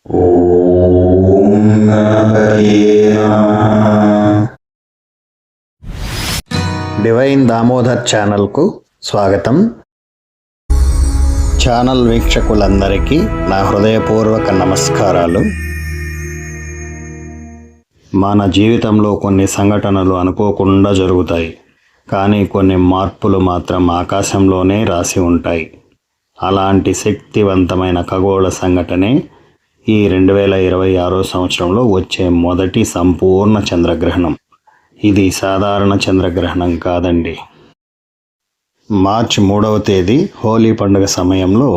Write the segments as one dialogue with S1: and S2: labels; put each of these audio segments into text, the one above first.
S1: ఓం గణపతే నమః. డివైన్ దామోదర్ ఛానల్కు స్వాగతం. ఛానల్ వీక్షకులందరికీ నా హృదయపూర్వక నమస్కారాలు. మన జీవితంలో కొన్ని సంఘటనలు అనుకోకుండా జరుగుతాయి, కానీ కొన్ని మార్పులు మాత్రం ఆకాశంలోనే రాసి ఉంటాయి. అలాంటి శక్తివంతమైన ఖగోళ సంఘటనే ఈ 2026 సంవత్సరంలో వచ్చే మొదటి సంపూర్ణ చంద్రగ్రహణం. ఇది సాధారణ చంద్రగ్రహణం కాదండి. మార్చి 3వ తేదీ హోలీ పండుగ సమయంలో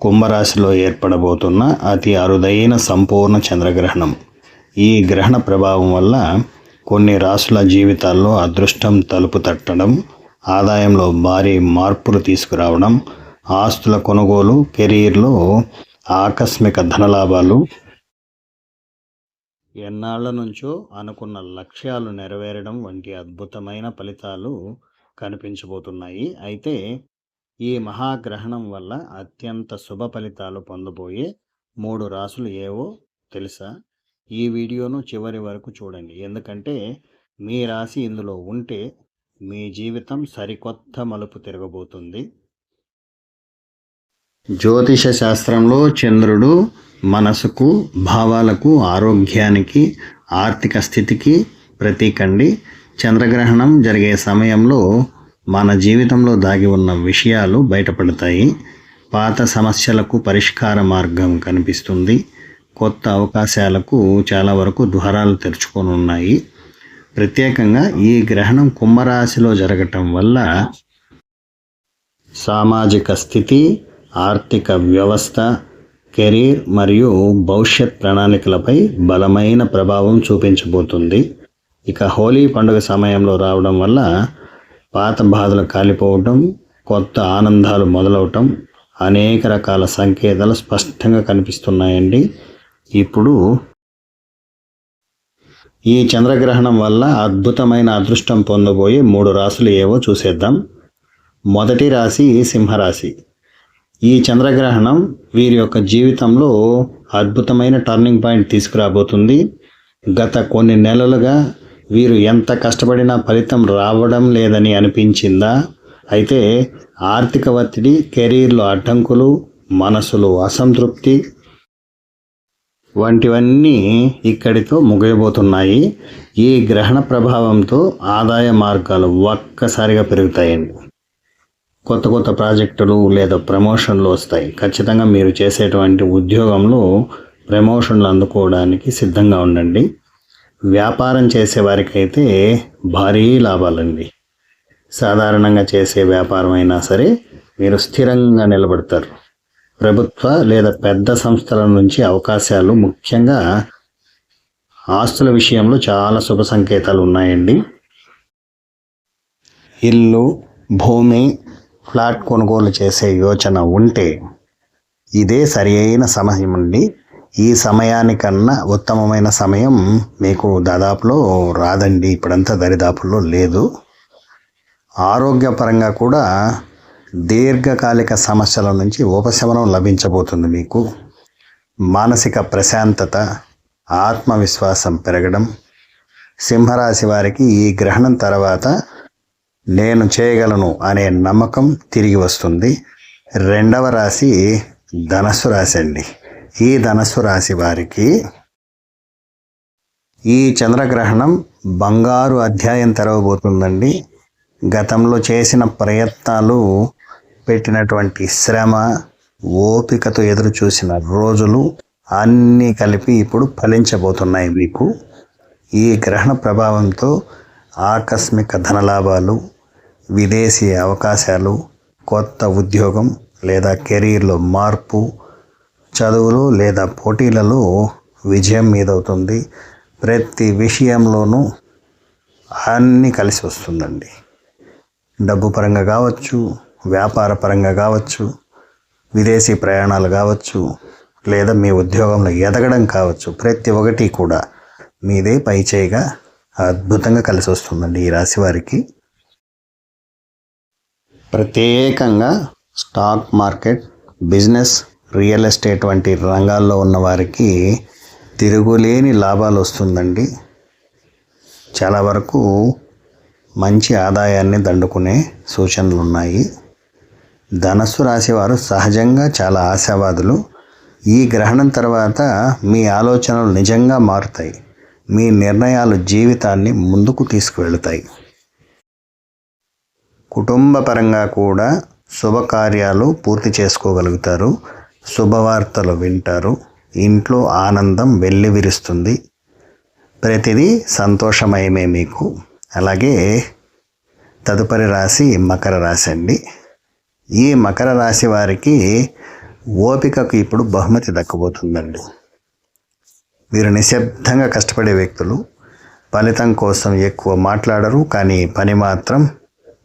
S1: కుంభరాశిలో ఏర్పడబోతున్న అతి అరుదైన సంపూర్ణ చంద్రగ్రహణం. ఈ గ్రహణ ప్రభావం వల్ల కొన్ని రాశుల జీవితాల్లో అదృష్టం తలుపు తట్టడం, ఆదాయంలో భారీ మార్పులు తీసుకురావడం, ఆస్తుల కొనుగోలు, కెరీర్లో ఆకస్మిక ధనలాభాలు, ఎన్నాళ్ల నుంచో అనుకున్న లక్ష్యాలు నెరవేరడం వంటి అద్భుతమైన ఫలితాలు కనిపించబోతున్నాయి. అయితే ఈ మహాగ్రహణం వల్ల అత్యంత శుభ ఫలితాలు పొందబోయే 3 రాశులు ఏవో తెలుసా? ఈ వీడియోను చివరి వరకు చూడండి, ఎందుకంటే మీ రాశి ఇందులో ఉంటే మీ జీవితం సరికొత్త మలుపు తిరగబోతుంది. జ్యోతిష శాస్త్రంలో చంద్రుడు మనసుకు, భావాలకు, ఆరోగ్యానికి, ఆర్థిక స్థితికి ప్రతీకండి. చంద్రగ్రహణం జరిగే సమయంలో మన జీవితంలో దాగి ఉన్న విషయాలు బయటపడతాయి. పాత సమస్యలకు పరిష్కార మార్గం కనిపిస్తుంది. కొత్త అవకాశాలకు చాలా వరకు ద్వారాలు తెరుచుకొని ఉన్నాయి. ప్రత్యేకంగా ఈ గ్రహణం కుంభరాశిలో జరగటం వల్ల సామాజిక స్థితి, ఆర్థిక వ్యవస్థ, కెరీర్ మరియు భవిష్యత్ ప్రణాళికలపై బలమైన ప్రభావం చూపించబోతుంది. ఇక హోలీ పండుగ సమయంలో రావడం వల్ల పాత బాధలు కాలిపోవటం, కొత్త ఆనందాలు మొదలవటం, అనేక రకాల సంకేతాలు స్పష్టంగా కనిపిస్తున్నాయండి. ఇప్పుడు ఈ చంద్రగ్రహణం వల్ల అద్భుతమైన అదృష్టం పొందబోయే 3 రాశులు ఏవో చూసేద్దాం. మొదటి రాశి సింహరాశి. ఈ చంద్రగ్రహణం వీరి యొక్క జీవితంలో అద్భుతమైన టర్నింగ్ పాయింట్ తీసుకురాబోతుంది. గత కొన్ని నెలలుగా వీరు ఎంత కష్టపడినా ఫలితం రావడం లేదని అనిపించిందా? అయితే ఆర్థిక ఒత్తిడి, కెరీర్లో అడ్డంకులు, మనసులో అసంతృప్తి వంటివన్నీ ఇక్కడితో ముగియబోతున్నాయి. ఈ గ్రహణ ప్రభావంతో ఆదాయ మార్గాలు ఒక్కసారిగా పెరుగుతాయండి. కొత్త కొత్త ప్రాజెక్టులు లేదా ప్రమోషన్లు వస్తాయి. ఖచ్చితంగా మీరు చేసేటువంటి ఉద్యోగంలో ప్రమోషన్లు అందుకోవడానికి సిద్ధంగా ఉండండి. వ్యాపారం చేసే వారికైతే భారీ లాభాలండి. సాధారణంగా చేసే వ్యాపారం అయినా సరే మీరు స్థిరంగా నిలబడతారు. ప్రభుత్వ లేదా పెద్ద సంస్థల నుంచి అవకాశాలు, ముఖ్యంగా ఆస్తుల విషయంలో చాలా శుభ సంకేతాలు ఉన్నాయండి. ఇల్లు, భూమి, ఫ్లాట్ కొనుగోలు చేసే యోచన ఉంటే ఇదే సరి అయిన సమయం అండి. ఈ సమయానికన్నా ఉత్తమమైన సమయం మీకు దాదాపులో రాదండి. ఇప్పుడంతా దరిదాపుల్లో లేదు. ఆరోగ్యపరంగా కూడా దీర్ఘకాలిక సమస్యల నుంచి ఉపశమనం లభించబోతుంది. మీకు మానసిక ప్రశాంతత, ఆత్మవిశ్వాసం పెరగడం. సింహరాశి వారికి ఈ గ్రహణం తర్వాత నేను చేయగలను అనే నమ్మకం తిరిగి వస్తుంది. రెండవ రాశి ధనస్సు రాశి అండి. ఈ ధనస్సు రాశి వారికి ఈ చంద్రగ్రహణం బంగారు అధ్యాయం తెరవబోతుందండి. గతంలో చేసిన ప్రయత్నాలు, పెట్టినటువంటి శ్రమ, ఓపికతో ఎదురు చూసిన రోజులు అన్నీ కలిపి ఇప్పుడు ఫలించబోతున్నాయి మీకు. ఈ గ్రహణ ప్రభావంతో ఆకస్మిక ధనలాభాలు, విదేశీ అవకాశాలు, కొత్త ఉద్యోగం లేదా కెరీర్లో మార్పు, చదువులు లేదా పోటీలలో విజయం మీదవుతుంది. ప్రతి విషయంలోనూ అన్నీ కలిసి వస్తుందండి. డబ్బు పరంగా కావచ్చు, వ్యాపార పరంగా కావచ్చు, విదేశీ ప్రయాణాలు కావచ్చు, లేదా మీ ఉద్యోగంలో ఎదగడం కావచ్చు, ప్రతి ఒక్కటి కూడా మీదే పైచేయిగా అద్భుతంగా కలిసి వస్తుందండి ఈ రాశి వారికి. ప్రత్యేకంగా stock market, business, real estate వంటి రంగాల్లో ఉన్న వారికి తిరుగులేని లాభాలు వస్తుందండి. చాలా వరకు మంచి ఆదాయాన్ని దండుకునే సూచనలు ఉన్నాయి. ధనస్సు రాశి వారు సహజంగా చాలా ఆశావాదులు. ఈ గ్రహణం తర్వాత మీ ఆలోచనలు నిజంగా మారుతాయి. మీ నిర్ణయాలు జీవితాన్ని ముందుకు తీసుకువెళతాయి. కుటుంబ పరంగా కూడా శుభకార్యాలు పూర్తి చేసుకోగలుగుతారు. శుభవార్తలు వింటారు. ఇంట్లో ఆనందం వెల్లివిరుస్తుంది. ప్రతిదీ సంతోషమయమే మీకు. అలాగే తదుపరి రాశి మకర రాశి అండి. ఈ మకర రాశి వారికి ఓపికకు ఇప్పుడు బహుమతి దక్కబోతుందండి. వీరు నిశ్శబ్దంగా కష్టపడే వ్యక్తులు. ఫలితం కోసం ఎక్కువ మాట్లాడరు, కానీ పని మాత్రం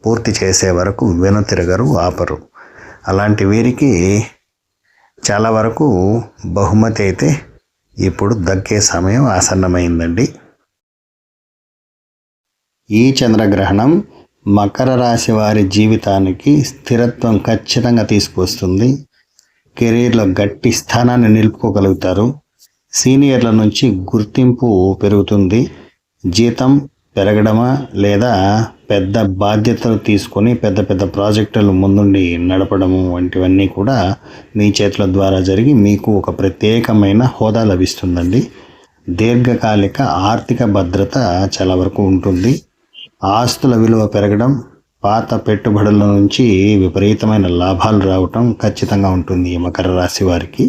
S1: పూర్తి చేసే వరకు వెనుతిరగరు, ఆపరు. అలాంటి వీరికి చాలా వరకు బహుమతి అయితే ఇప్పుడు దక్కే సమయం ఆసన్నమైందండి. ఈ చంద్రగ్రహణం మకర రాశి వారి జీవితానికి స్థిరత్వం ఖచ్చితంగా తీసుకువస్తుంది. కెరీర్లో గట్టి స్థానాన్ని నిలుపుకోగలుగుతారు. సీనియర్ల నుంచి గుర్తింపు పెరుగుతుంది. జీతం పెరగడమా లేదా పెద్ద బాధ్యతలు తీసుకొని పెద్ద పెద్ద ప్రాజెక్టులు ముందుండి నడపడము వంటివన్నీ కూడా మీ చేతుల ద్వారా జరిగి మీకు ఒక ప్రత్యేకమైన హోదా లభిస్తుందండి. దీర్ఘకాలిక ఆర్థిక భద్రత చాలా వరకు ఉంటుంది. ఆస్తుల విలువ పెరగడం, పాత పెట్టుబడుల నుంచి విపరీతమైన లాభాలు రావటం ఖచ్చితంగా ఉంటుంది ఈ మకర రాశి వారికి.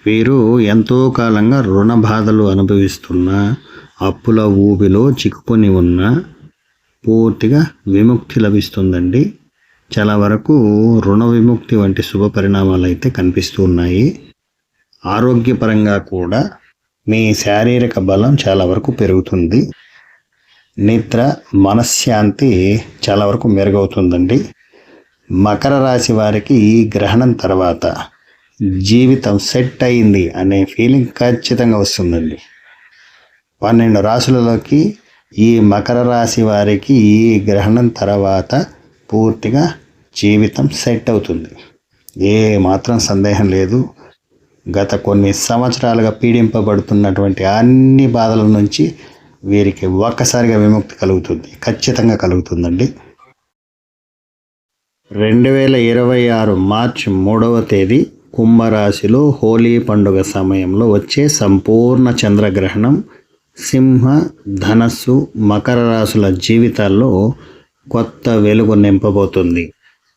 S1: వీరు ఎంతో కాలంగా రుణ బాధలు అనుభవిస్తున్న, అప్పుల ఊబిలో చిక్కుకొని ఉన్న పూర్తిగా విముక్తి లభిస్తుందండి. చాలా వరకు రుణ విముక్తి వంటి శుభ పరిణామాలు అయితే కనిపిస్తూ ఉన్నాయి. ఆరోగ్యపరంగా కూడా మీ శారీరక బలం చాలా వరకు పెరుగుతుంది. నిద్ర, మనశ్శాంతి చాలా వరకు మెరుగవుతుందండి. మకర రాశి వారికి ఈ గ్రహణం తర్వాత జీవితం సెట్ అయింది అనే ఫీలింగ్ ఖచ్చితంగా వస్తుందండి. 12 రాశులలోకి ఈ మకర రాశి వారికి ఈ గ్రహణం తర్వాత పూర్తిగా జీవితం సెట్ అవుతుంది. ఏ మాత్రం సందేహం లేదు. గత కొన్ని సంవత్సరాలుగా పీడింపబడుతున్నటువంటి అన్ని బాధల నుంచి వీరికి ఒక్కసారిగా విముక్తి కలుగుతుంది. ఖచ్చితంగా కలుగుతుందండి. 2026 మార్చి 3వ తేదీ కుంభరాశిలో హోలీ పండుగ సమయంలో వచ్చే సంపూర్ణ చంద్రగ్రహణం సింహ, ధనస్సు, మకర రాశుల జీవితాల్లో కొత్త వెలుగు నింపబోతుంది.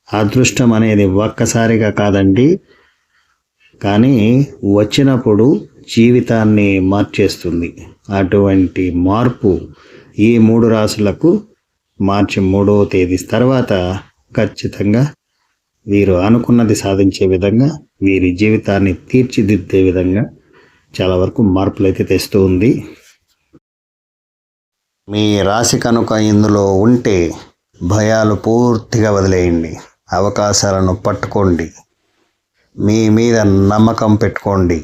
S1: అదృష్టం అనేది ఒక్కసారిగా కాదండి, కానీ వచ్చినప్పుడు జీవితాన్ని మార్చేస్తుంది. అటువంటి మార్పు ఈ 3 రాశులకు మార్చి 3వ తేదీ తర్వాత ఖచ్చితంగా వీరు అనుకున్నది సాధించే విధంగా, వీరి జీవితాన్ని తీర్చిదిద్దే విధంగా చాలా వరకు మార్పులు అయితే తెస్తూ ఉంది. మీ రాశి కనుక ఇందులో ఉంటే భయాలు పూర్తిగా వదిలేయండి. అవకాశాలను పట్టుకోండి. మీ మీద నమ్మకం పెట్టుకోండి.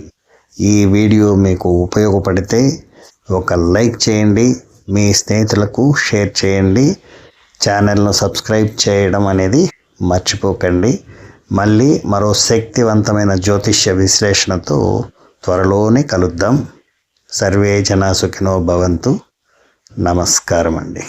S1: ఈ వీడియో మీకు ఉపయోగపడితే ఒక లైక్ చేయండి. మీ స్నేహితులకు షేర్ చేయండి. ఛానల్ను సబ్స్క్రైబ్ చేయడం అనేది మర్చిపోకండి. మళ్ళీ మరో శక్తివంతమైన జ్యోతిష్య విశ్లేషణతో త్వరలోనే కలుద్దాం. సర్వే జనా సుఖినో భవంతు. నమస్కారం అండి.